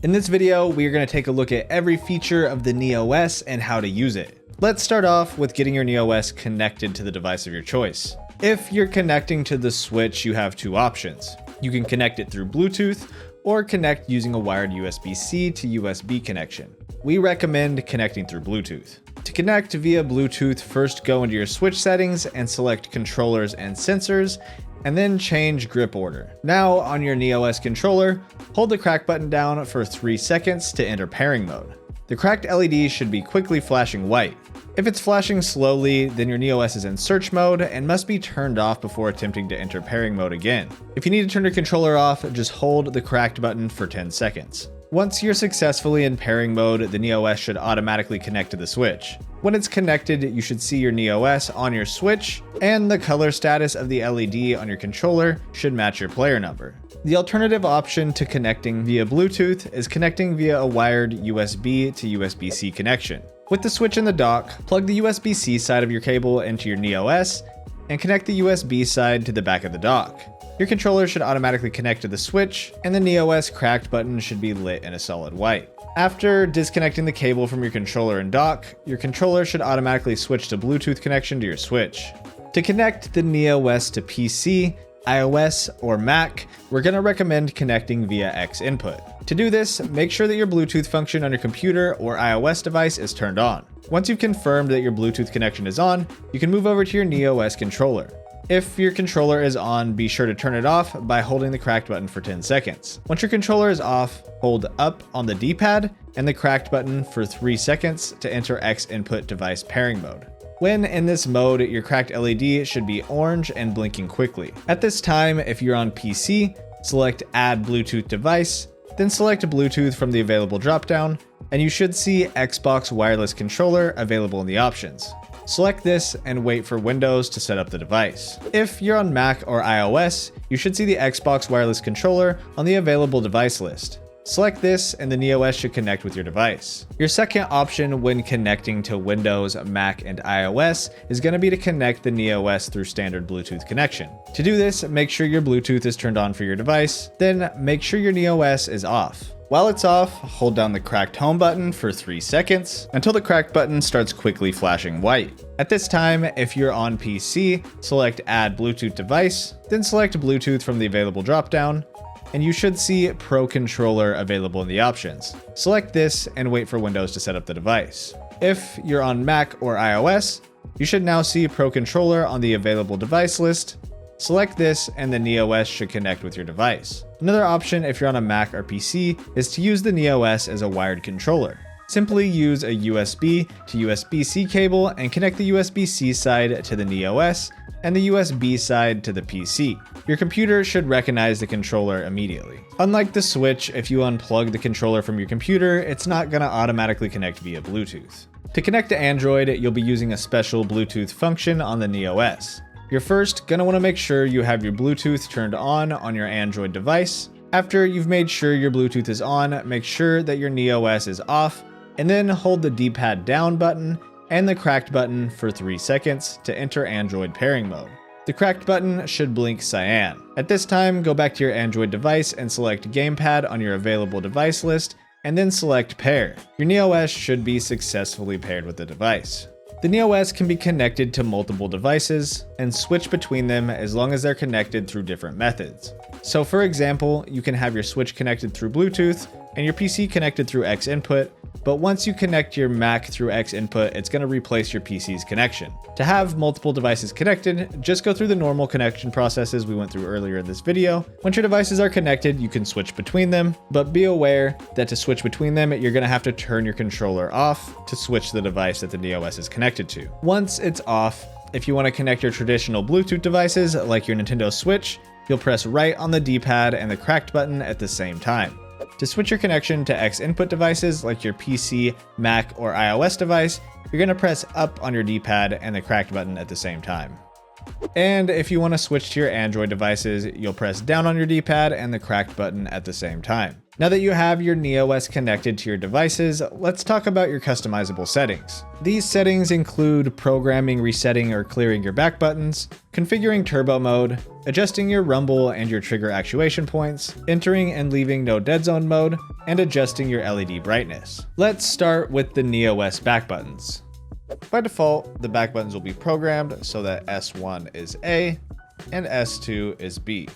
In this video, we are going to take a look at every feature of the NeoS and how to use it. Let's start off with getting your NeoS connected to the device of your choice. If you're connecting to the Switch, you have two options. You can connect it through Bluetooth or connect using a wired USB-C to USB connection. We recommend connecting through Bluetooth. To connect via Bluetooth, first go into your Switch settings and select controllers and sensors, and then change grip order. Now on your NeoS controller, hold the crack button down for 3 seconds to enter pairing mode. The cracked LED should be quickly flashing white. If it's flashing slowly, then your NeoS is in search mode and must be turned off before attempting to enter pairing mode again. If you need to turn your controller off, just hold the cracked button for 10 seconds. Once you're successfully in pairing mode, the NeoS should automatically connect to the Switch. When it's connected, you should see your NeoS on your Switch, and the color status of the LED on your controller should match your player number. The alternative option to connecting via Bluetooth is connecting via a wired USB to USB-C connection. With the Switch in the dock, plug the USB-C side of your cable into your NeoS and connect the USB side to the back of the dock. Your controller should automatically connect to the Switch, and the NeoS cracked button should be lit in a solid white. After disconnecting the cable from your controller and dock, your controller should automatically switch to Bluetooth connection to your Switch. To connect the NeoS to PC, iOS, or Mac, we're going to recommend connecting via X input. To do this, make sure that your Bluetooth function on your computer or iOS device is turned on. Once you've confirmed that your Bluetooth connection is on, you can move over to your NeoS controller. If your controller is on, be sure to turn it off by holding the cracked button for 10 seconds. Once your controller is off, hold up on the D-pad and the cracked button for 3 seconds to enter X input device pairing mode. When in this mode, your cracked LED should be orange and blinking quickly. At this time, if you're on PC, select Add Bluetooth Device, then select Bluetooth from the available dropdown, and you should see Xbox Wireless Controller available in the options. Select this and wait for Windows to set up the device. If you're on Mac or iOS, you should see the Xbox Wireless Controller on the available device list. Select this and the NeoS should connect with your device. Your second option when connecting to Windows, Mac, and iOS is going to be to connect the NeoS through standard Bluetooth connection. To do this, make sure your Bluetooth is turned on for your device, then make sure your NeoS is off. While it's off, hold down the cracked home button for 3 seconds until the cracked button starts quickly flashing white. At this time, if you're on PC, select Add Bluetooth Device, then select Bluetooth from the available dropdown, and you should see Pro Controller available in the options. Select this and wait for Windows to set up the device. If you're on Mac or iOS, you should now see Pro Controller on the available device list. Select this and the NeoS should connect with your device. Another option if you're on a Mac or PC is to use the NeoS as a wired controller. Simply use a USB to USB-C cable and connect the USB-C side to the NeoS and the USB side to the PC. Your computer should recognize the controller immediately. Unlike the Switch, if you unplug the controller from your computer, it's not going to automatically connect via Bluetooth. To connect to Android, you'll be using a special Bluetooth function on the NeoS. You're first going to want to make sure you have your Bluetooth turned on your Android device. After you've made sure your Bluetooth is on, make sure that your NeoS is off, and then hold the D-pad down button and the cracked button for 3 seconds to enter Android pairing mode. The cracked button should blink cyan. At this time, go back to your Android device and select Gamepad on your available device list, and then select Pair. Your NeoS should be successfully paired with the device. The NeoS can be connected to multiple devices and switch between them as long as they're connected through different methods. So for example, you can have your Switch connected through Bluetooth and your PC connected through X input, but once you connect your Mac through X input, it's going to replace your PC's connection. To have multiple devices connected, just go through the normal connection processes we went through earlier in this video. Once your devices are connected, you can switch between them, but be aware that to switch between them, you're going to have to turn your controller off to switch the device that the NeoS is connected to. Once it's off, if you want to connect your traditional Bluetooth devices like your Nintendo Switch, you'll press right on the D-pad and the cracked button at the same time. To switch your connection to X input devices like your PC, Mac, or iOS device, you're going to press up on your D-pad and the cracked button at the same time. And if you want to switch to your Android devices, you'll press down on your D-pad and the cracked button at the same time. Now that you have your NeoOS connected to your devices, let's talk about your customizable settings. These settings include programming, resetting, or clearing your back buttons, configuring turbo mode, adjusting your rumble and your trigger actuation points, entering and leaving no dead zone mode, and adjusting your LED brightness. Let's start with the NeoOS back buttons. By default, the back buttons will be programmed so that S1 is A and S2 is B.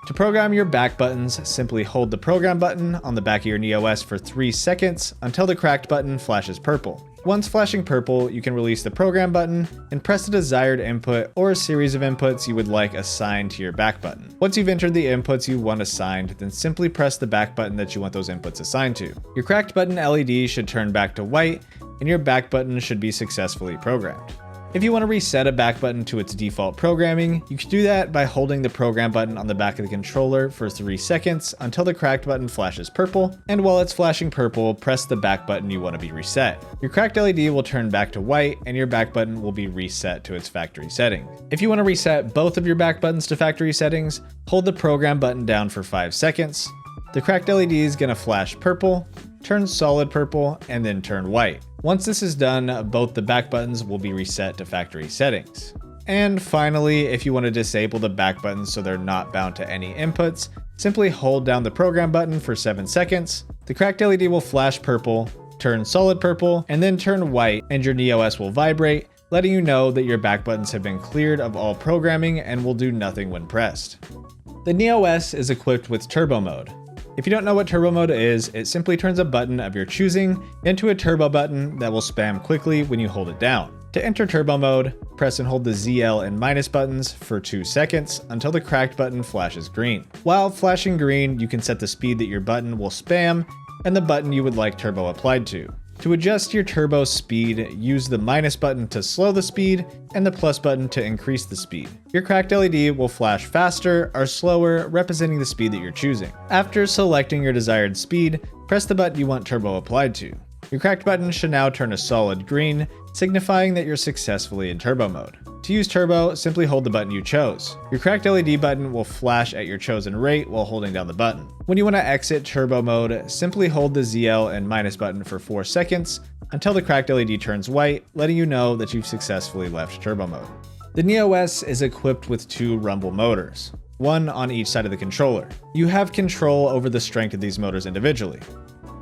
To program your back buttons, simply hold the program button on the back of your NeoOS for 3 seconds until the cracked button flashes purple. Once flashing purple, you can release the program button and press the desired input or a series of inputs you would like assigned to your back button. Once you've entered the inputs you want assigned, then simply press the back button that you want those inputs assigned to. Your cracked button LED should turn back to white, and your back button should be successfully programmed. If you want to reset a back button to its default programming, you can do that by holding the program button on the back of the controller for 3 seconds until the cracked button flashes purple, and while it's flashing purple, press the back button you want to be reset. Your cracked LED will turn back to white, and your back button will be reset to its factory setting. If you want to reset both of your back buttons to factory settings, hold the program button down for 5 seconds. The cracked LED is going to flash purple, turn solid purple, and then turn white. Once this is done, both the back buttons will be reset to factory settings. And finally, if you want to disable the back buttons so they're not bound to any inputs, simply hold down the program button for 7 seconds. The cracked LED will flash purple, turn solid purple, and then turn white, and your NeoOS will vibrate, letting you know that your back buttons have been cleared of all programming and will do nothing when pressed. The NeoOS is equipped with turbo mode. If you don't know what turbo mode is, it simply turns a button of your choosing into a turbo button that will spam quickly when you hold it down. To enter turbo mode, press and hold the ZL and minus buttons for 2 seconds until the cracked button flashes green. While flashing green, you can set the speed that your button will spam and the button you would like turbo applied to. To adjust your turbo speed, use the minus button to slow the speed and the plus button to increase the speed. Your cracked LED will flash faster or slower, representing the speed that you're choosing. After selecting your desired speed, press the button you want turbo applied to. Your cracked button should now turn a solid green, signifying that you're successfully in turbo mode. To use turbo, simply hold the button you chose. Your cracked LED button will flash at your chosen rate while holding down the button. When you want to exit turbo mode, simply hold the ZL and minus button for 4 seconds until the cracked LED turns white, letting you know that you've successfully left turbo mode. The NeoOS is equipped with 2 rumble motors, one on each side of the controller. You have control over the strength of these motors individually.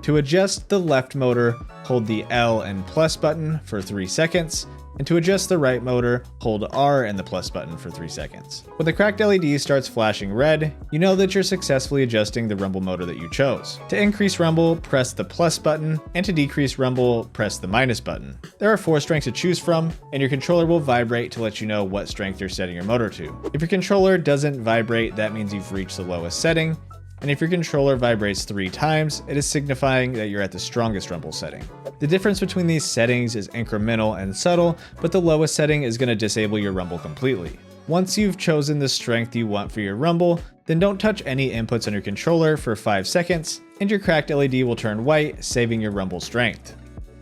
To adjust the left motor, hold the L and plus button for 3 seconds, and to adjust the right motor, hold R and the plus button for 3 seconds. When the cracked LED starts flashing red, you know that you're successfully adjusting the rumble motor that you chose. To increase rumble, press the plus button, and to decrease rumble, press the minus button. There are 4 strengths to choose from, and your controller will vibrate to let you know what strength you're setting your motor to. If your controller doesn't vibrate, that means you've reached the lowest setting, and if your controller vibrates 3 times, it is signifying that you're at the strongest rumble setting. The difference between these settings is incremental and subtle, but the lowest setting is going to disable your rumble completely. Once you've chosen the strength you want for your rumble, then don't touch any inputs on your controller for 5 seconds, and your cracked LED will turn white, saving your rumble strength.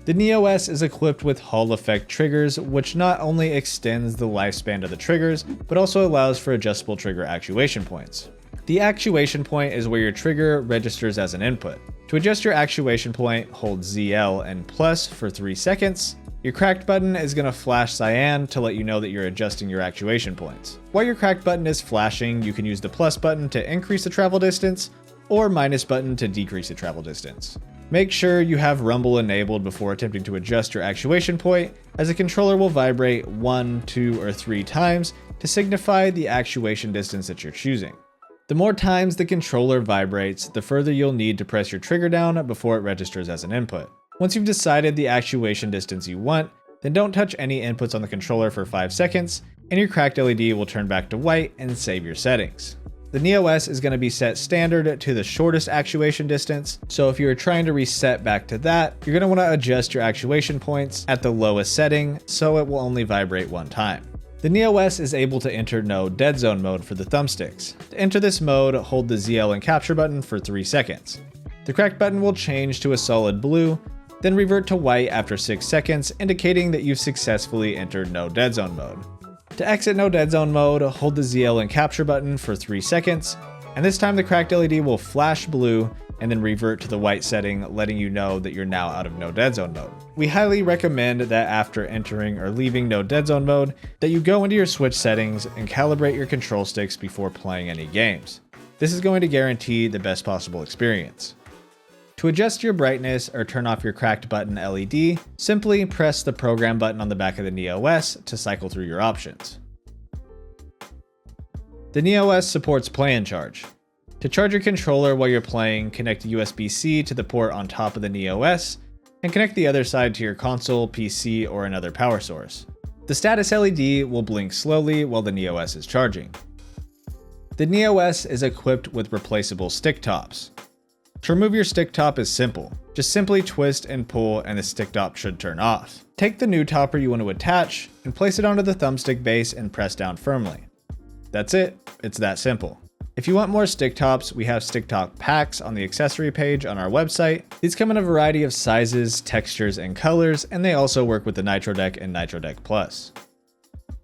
The NeoOS is equipped with Hall effect triggers, which not only extends the lifespan of the triggers, but also allows for adjustable trigger actuation points. The actuation point is where your trigger registers as an input. To adjust your actuation point, hold ZL and plus for 3 seconds. Your cracked button is going to flash cyan to let you know that you're adjusting your actuation points. While your cracked button is flashing, you can use the plus button to increase the travel distance or minus button to decrease the travel distance. Make sure you have rumble enabled before attempting to adjust your actuation point, as the controller will vibrate 1, 2, or 3 times to signify the actuation distance that you're choosing. The more times the controller vibrates, the further you'll need to press your trigger down before it registers as an input. Once you've decided the actuation distance you want, then don't touch any inputs on the controller for 5 seconds, and your cracked LED will turn back to white and save your settings. The NeoOS is going to be set standard to the shortest actuation distance, so if you're trying to reset back to that, you're going to want to adjust your actuation points at the lowest setting so it will only vibrate 1 time. The NeoOS is able to enter no dead zone mode for the thumbsticks. To enter this mode, hold the ZL and capture button for 3 seconds. The cracked button will change to a solid blue, then revert to white after 6 seconds, indicating that you've successfully entered no dead zone mode. To exit no dead zone mode, hold the ZL and capture button for 3 seconds. And this time the cracked LED will flash blue and then revert to the white setting, letting you know that you're now out of no deadzone mode. We highly recommend that after entering or leaving no deadzone mode, that you go into your Switch settings and calibrate your control sticks before playing any games. This is going to guarantee the best possible experience. To adjust your brightness or turn off your cracked button LED, simply press the program button on the back of the NeoOS to cycle through your options. The NeoOS supports Play and Charge. To charge your controller while you're playing, connect a USB-C to the port on top of the NeoOS, and connect the other side to your console, PC, or another power source. The status LED will blink slowly while the NeoOS is charging. The NeoOS is equipped with replaceable stick tops. To remove your stick top is simple. Just simply twist and pull and the stick top should turn off. Take the new topper you want to attach and place it onto the thumbstick base and press down firmly. That's it, it's that simple. If you want more stick tops, we have stick top packs on the accessory page on our website. These come in a variety of sizes, textures, and colors, and they also work with the Nitro Deck and Nitro Deck Plus.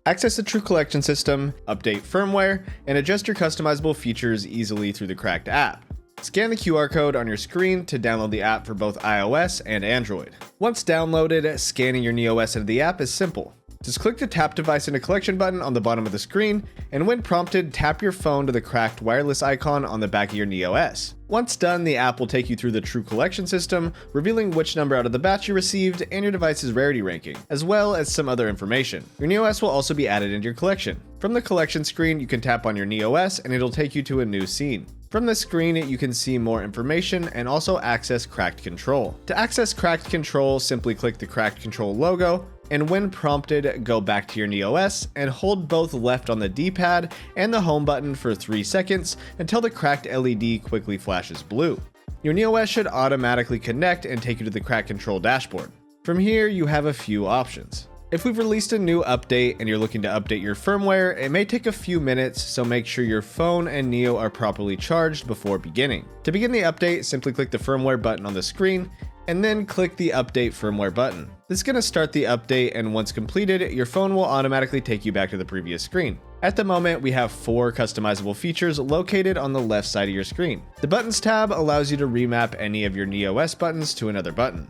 Access the True Collection system, update firmware, and adjust your customizable features easily through the Cracked app. Scan the QR code on your screen to download the app for both iOS and Android. Once downloaded, scanning your NeoOS into the app is simple. Just click the Tap Device into Collection button on the bottom of the screen, and when prompted, tap your phone to the cracked wireless icon on the back of your NeoOS. Once done, the app will take you through the True Collection system, revealing which number out of the batch you received and your device's rarity ranking, as well as some other information. Your NeoOS will also be added into your collection. From the collection screen, you can tap on your NeoOS and it'll take you to a new scene. From this screen, you can see more information and also access Cracked Control. To access Cracked Control, simply click the Cracked Control logo, and when prompted, go back to your NeoOS and hold both left on the D-pad and the home button for 3 seconds until the cracked LED quickly flashes blue. Your NeoOS should automatically connect and take you to the Cracked Control dashboard. From here, you have a few options. If we've released a new update and you're looking to update your firmware, it may take a few minutes, so make sure your phone and Neo are properly charged before beginning. To begin the update, simply click the firmware button on the screen, and then click the Update Firmware button. This is going to start the update, and once completed, your phone will automatically take you back to the previous screen. At the moment, we have 4 customizable features located on the left side of your screen. The Buttons tab allows you to remap any of your NeoOS buttons to another button.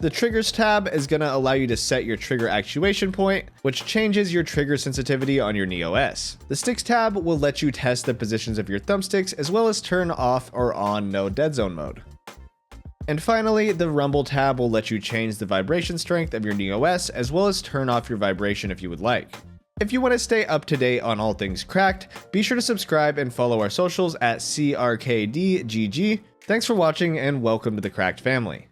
The Triggers tab is going to allow you to set your trigger actuation point, which changes your trigger sensitivity on your NeoOS. The Sticks tab will let you test the positions of your thumbsticks as well as turn off or on no deadzone mode. And finally, the Rumble tab will let you change the vibration strength of your NeoOS as well as turn off your vibration if you would like. If you want to stay up to date on all things Cracked, be sure to subscribe and follow our socials at CRKDGG. Thanks for watching and welcome to the Cracked family.